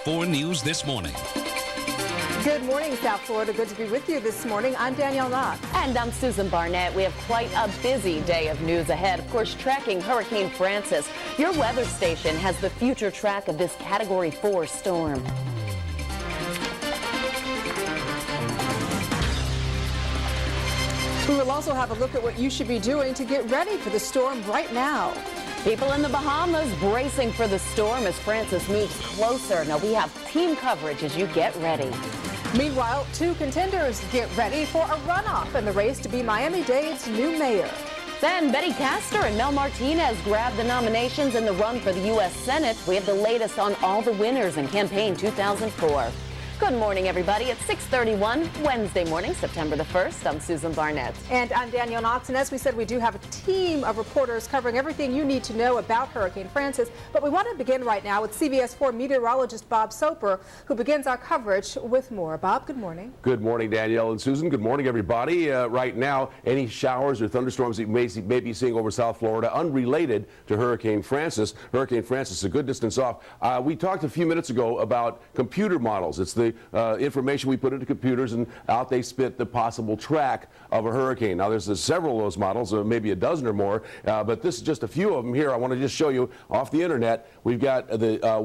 WFOR News This Morning. Good morning, South Florida. Good to be with you this morning. I'm Danielle Knox. And I'm Susan Barnett. We have quite a busy day of news ahead. Of course, tracking Hurricane Francis. Your weather station has the future track of this Category 4 storm. We will also have a look at what you should be doing to get ready for the storm right now. People in the Bahamas bracing for the storm as Francis moves closer. Now we have team coverage as you get ready. Meanwhile, two contenders get ready for a runoff in the race to be Miami-Dade's new mayor. Then Betty Castor and Mel Martinez grabbed the nominations in the run for the U.S. Senate. We have the latest on all the winners in campaign 2004. Good morning, everybody. It's 6:31 Wednesday morning, September the 1st. I'm Susan Barnett. And I'm Danielle Knox. And as we said, we do have a team of reporters covering everything you need to know about Hurricane Francis. But we want to begin right now with CBS 4 meteorologist Bob Soper, who begins our coverage with more. Bob, good morning. Good morning, Danielle and Susan. Good morning, everybody. Right now, any showers or thunderstorms that you may be seeing over South Florida unrelated to Hurricane Francis. Hurricane Francis is a good distance off. We talked a few minutes ago about computer models. It's the information we put into computers, and out they spit the possible track of a hurricane. Now, there's several of those models, maybe a dozen or more, but this is just a few of them here. I want to just show you off the internet. We've got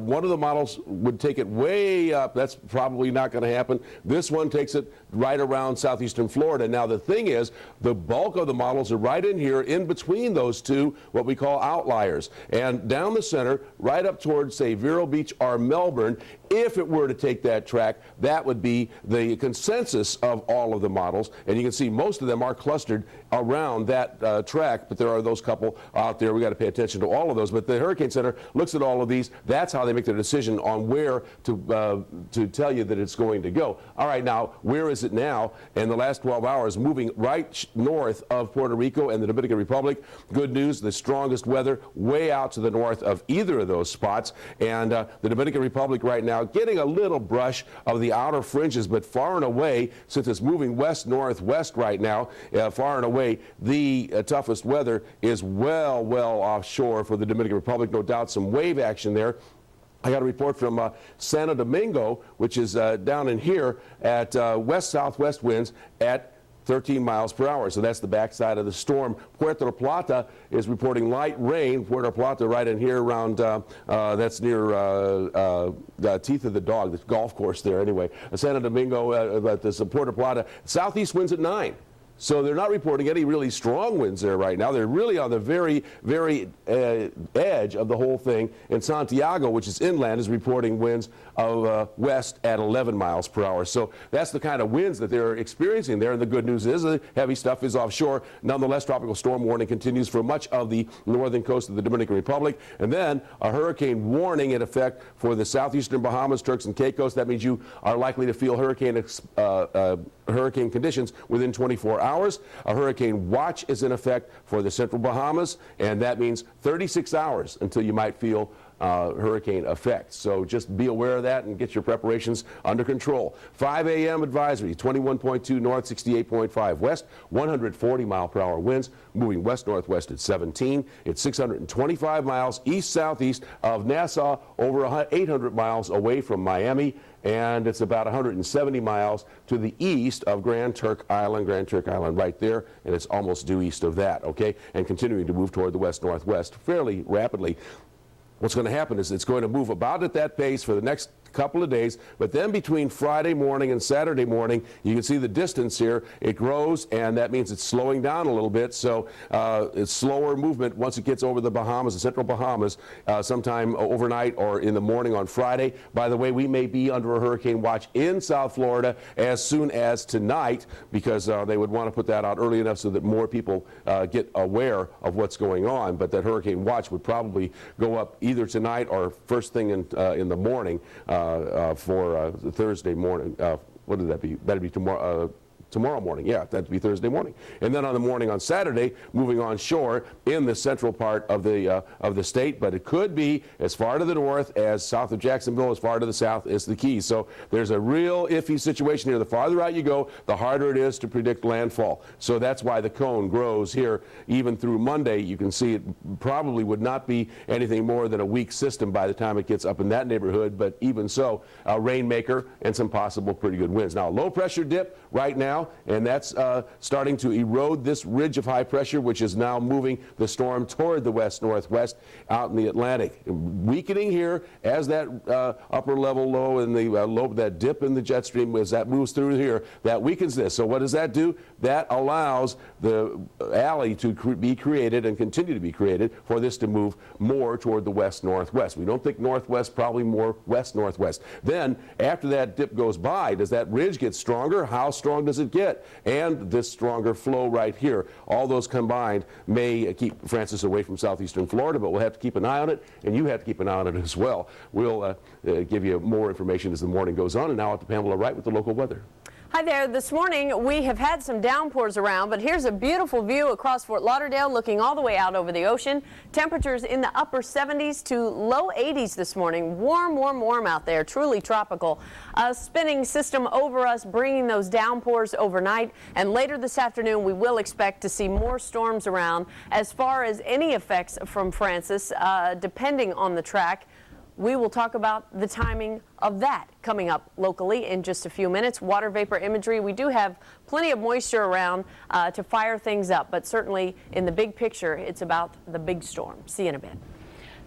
one of the models would take it way up. That's probably not going to happen. This one takes it right around southeastern Florida. Now, the thing is, the bulk of the models are right in here, in between those two, what we call outliers. And down the center, right up towards, say, Vero Beach or Melbourne, if it were to take that track, that would be the consensus of all of the models. And you can see most of them are clustered around that track, but there are those couple out there. We got to pay attention to all of those. But the Hurricane Center looks at all of these. That's how they make their decision on where to tell you that it's going to go. All right, now, where is it now? In the last 12 hours, moving right north of Puerto Rico and the Dominican Republic. Good news, the strongest weather way out to the north of either of those spots. And the Dominican Republic right now getting a little brush of the outer fringes, but far and away, since it's moving west-northwest right now, far and away, the toughest weather is well offshore for the Dominican Republic. No doubt some wave action there. I got a report from Santo Domingo, which is down in here at west-southwest winds at 13 miles per hour. So that's the backside of the storm. Puerto Plata is reporting light rain. Puerto Plata right in here around, that's near Teeth of the Dog, the golf course there anyway. Santo Domingo, this Puerto Plata, southeast winds at 9. So they're not reporting any really strong winds there right now. They're really on the very edge of the whole thing. And Santiago, which is inland, is reporting winds of west at 11 miles per hour. So that's the kind of winds that they're experiencing there. And the good news is the heavy stuff is offshore. Nonetheless, tropical storm warning continues for much of the northern coast of the Dominican Republic. And then a hurricane warning in effect for the southeastern Bahamas, Turks and Caicos. That means you are likely to feel hurricane conditions within 24 hours. A hurricane watch is in effect for the central Bahamas, and that means 36 hours until you might feel hurricane effect. So just be aware of that and get your preparations under control. 5 a.m. advisory, 21.2 north, 68.5 west, 140 mile per hour winds, moving west-northwest at 17. It's 625 miles east-southeast of Nassau, over 800 miles away from Miami, and it's about 170 miles to the east of Grand Turk Island right there, and it's almost due east of that, okay? And continuing to move toward the west-northwest fairly rapidly. What's going to happen is it's going to move about at that pace for the next couple of days, but then between Friday morning and Saturday morning, you can see the distance here. It grows, and that means it's slowing down a little bit. So it's slower movement once it gets over the Bahamas, the central Bahamas, sometime overnight or in the morning on Friday. By the way, we may be under a hurricane watch in South Florida as soon as tonight, because they would want to put that out early enough so that more people get aware of what's going on. But that hurricane watch would probably go up either tonight or first thing in the morning for Thursday morning. What would that be? That'd be tomorrow. tomorrow morning. Yeah, that'd be Thursday morning. And then on the morning on Saturday, moving on shore in the central part of the state, but it could be as far to the north as south of Jacksonville, as far to the south as the Keys. So there's a real iffy situation here. The farther out you go, the harder it is to predict landfall. So that's why the cone grows here even through Monday. You can see it probably would not be anything more than a weak system by the time it gets up in that neighborhood, but even so, a rainmaker and some possible pretty good winds. Now, a low pressure dip right now, and that's starting to erode this ridge of high pressure, which is now moving the storm toward the west-northwest out in the Atlantic. Weakening here as that upper level low and the low, that dip in the jet stream, as that moves through here, that weakens this. So what does that do? That allows the alley to be created and continue to be created for this to move more toward the west-northwest. We don't think northwest, probably more west-northwest. Then, after that dip goes by, does that ridge get stronger? How strong does it get? And this stronger flow right here. All those combined may keep Francis away from southeastern Florida, but we'll have to keep an eye on it, and you have to keep an eye on it as well. We'll give you more information as the morning goes on. And now to Pamela Wright with the local weather. Hi there. This morning we have had some downpours around, but here's a beautiful view across Fort Lauderdale looking all the way out over the ocean. Temperatures in the upper 70s to low 80s this morning. Warm, warm, warm out there. Truly tropical. A spinning system over us bringing those downpours overnight, and later this afternoon we will expect to see more storms around. As far as any effects from Francis, depending on the track, we will talk about the timing of that coming up locally in just a few minutes. Water vapor imagery. We do have plenty of moisture around to fire things up, but certainly in the big picture, it's about the big storm. See you in a bit.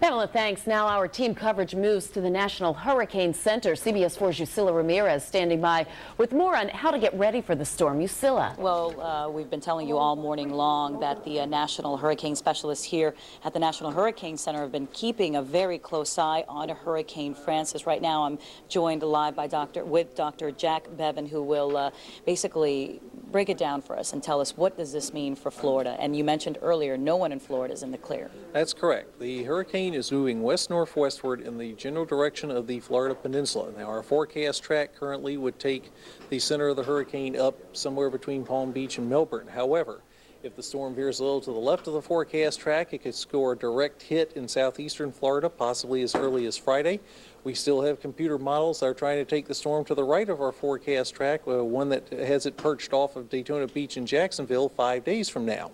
Pamela, thanks. Now our team coverage moves to the National Hurricane Center. CBS 4's Yusila Ramirez standing by with more on how to get ready for the storm. Yusila. Well, we've been telling you all morning long that the National Hurricane Specialists here at the National Hurricane Center have been keeping a very close eye on Hurricane Francis. Right now, I'm joined live by Dr. Jack Bevan, who will basically break it down for us and tell us what does this mean for Florida. And you mentioned earlier, no one in Florida is in the clear. That's correct. The hurricane is moving west-northwestward in the general direction of the Florida Peninsula. Now, our forecast track currently would take the center of the hurricane up somewhere between Palm Beach and Melbourne. However, if the storm veers a little to the left of the forecast track, it could score a direct hit in southeastern Florida, possibly as early as Friday. We still have computer models that are trying to take the storm to the right of our forecast track, one that has it perched off of Daytona Beach and Jacksonville 5 days from now.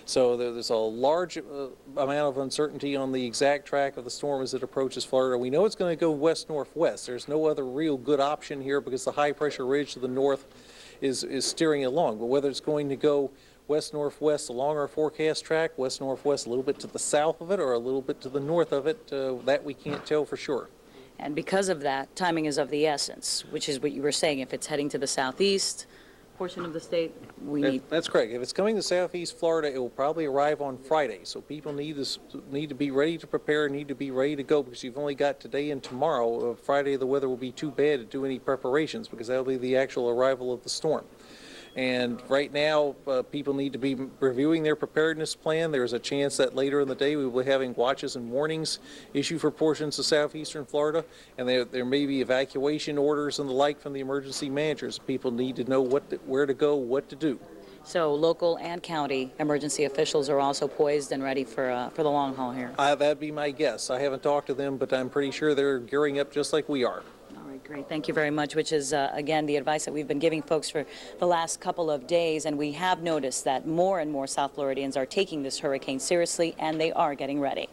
So there's a large amount of uncertainty on the exact track of the storm as it approaches Florida. We know it's going to go west-northwest. There's no other real good option here because the high-pressure ridge to the north is steering it along. But whether it's going to go west-northwest along our forecast track, west-northwest a little bit to the south of it or a little bit to the north of it, that we can't tell for sure. And because of that, timing is of the essence, which is what you were saying. If it's heading to the southeast portion of the state, That's correct. If it's coming to southeast Florida, it will probably arrive on Friday. So people need to be ready to prepare, need to be ready to go, because you've only got today and tomorrow. Friday, the weather will be too bad to do any preparations because that'll be the actual arrival of the storm. And right now, people need to be reviewing their preparedness plan. There's a chance that later in the day we will be having watches and warnings issued for portions of southeastern Florida, and there may be evacuation orders and the like from the emergency managers. People need to know where to go, what to do. So local and county emergency officials are also poised and ready for the long haul here. That'd be my guess. I haven't talked to them, but I'm pretty sure they're gearing up just like we are. Great. Thank you very much, which is, again, the advice that we've been giving folks for the last couple of days. And we have noticed that more and more South Floridians are taking this hurricane seriously, and they are getting ready.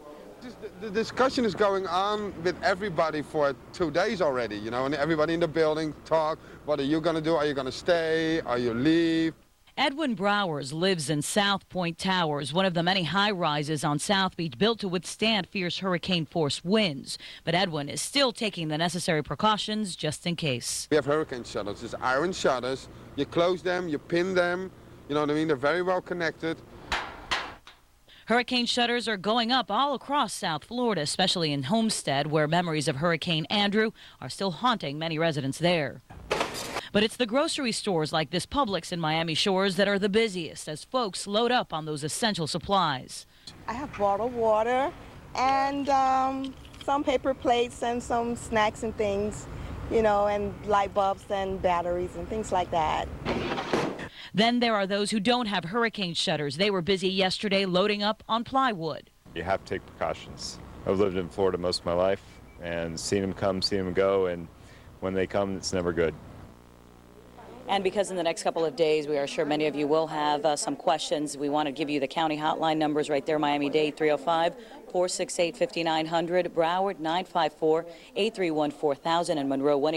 The discussion is going on with everybody for 2 days already, you know, and everybody in the building talk, what are you going to do? Are you going to stay? Are you leave? Edwin Browers lives in South Point Towers, one of the many high-rises on South Beach built to withstand fierce hurricane-force winds. But Edwin is still taking the necessary precautions just in case. We have hurricane shutters. It's iron shutters. You close them, you pin them, you know what I mean? They're very well connected. Hurricane shutters are going up all across South Florida, especially in Homestead, where memories of Hurricane Andrew are still haunting many residents there. But it's the grocery stores like this Publix in Miami Shores that are the busiest as folks load up on those essential supplies. I have bottled water and some paper plates and some snacks and things, you know, and light bulbs and batteries and things like that. Then there are those who don't have hurricane shutters. They were busy yesterday loading up on plywood. You have to take precautions. I've lived in Florida most of my life and seen them come, seen them go, and when they come, it's never good. And because in the next couple of days, we are sure many of you will have some questions, we want to give you the county hotline numbers right there. Miami-Dade 305-468-5900, Broward 954-831-4000, and Monroe 1